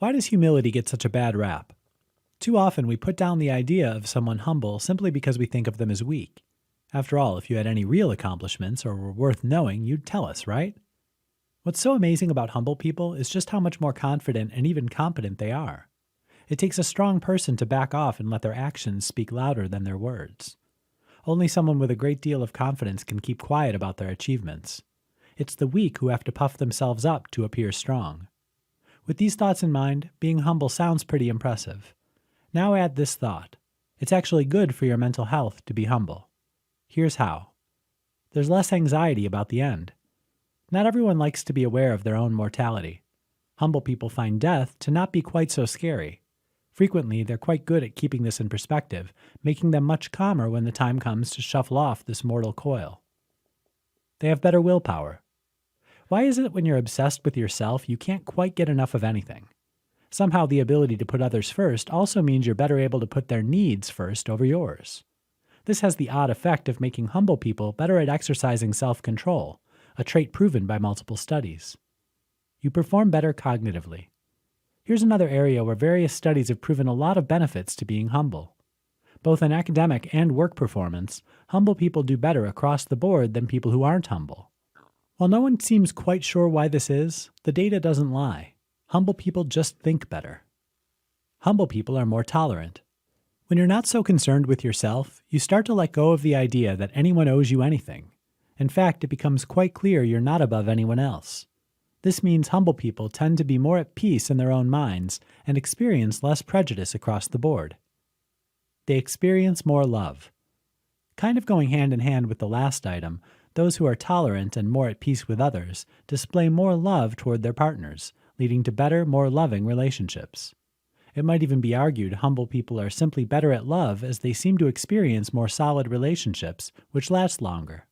Why does humility get such a bad rap? Too often we put down the idea of someone humble simply because we think of them as weak. After all, if you had any real accomplishments or were worth knowing, you'd tell us, right? What's so amazing about humble people is just how much more confident and even competent they are. It takes a strong person to back off and let their actions speak louder than their words. Only someone with a great deal of confidence can keep quiet about their achievements. It's the weak who have to puff themselves up to appear strong. With these thoughts in mind, being humble sounds pretty impressive. Now add this thought. It's actually good for your mental health to be humble. Here's how. There's less anxiety about the end. Not everyone likes to be aware of their own mortality. Humble people find death to not be quite so scary. Frequently, they're quite good at keeping this in perspective, making them much calmer when the time comes to shuffle off this mortal coil. They have better willpower. Why is it when you're obsessed with yourself, you can't quite get enough of anything? Somehow the ability to put others first also means you're better able to put their needs first over yours. This has the odd effect of making humble people better at exercising self-control, a trait proven by multiple studies. You perform better cognitively. Here's another area where various studies have proven a lot of benefits to being humble. Both in academic and work performance, humble people do better across the board than people who aren't humble. While no one seems quite sure why this is, the data doesn't lie. Humble people just think better. Humble people are more tolerant. When you're not so concerned with yourself, you start to let go of the idea that anyone owes you anything. In fact, it becomes quite clear you're not above anyone else. This means humble people tend to be more at peace in their own minds and experience less prejudice across the board. They experience more love. Kind of going hand in hand with the last item, those who are tolerant and more at peace with others display more love toward their partners, leading to better, more loving relationships. It might even be argued humble people are simply better at love as they seem to experience more solid relationships, which last longer.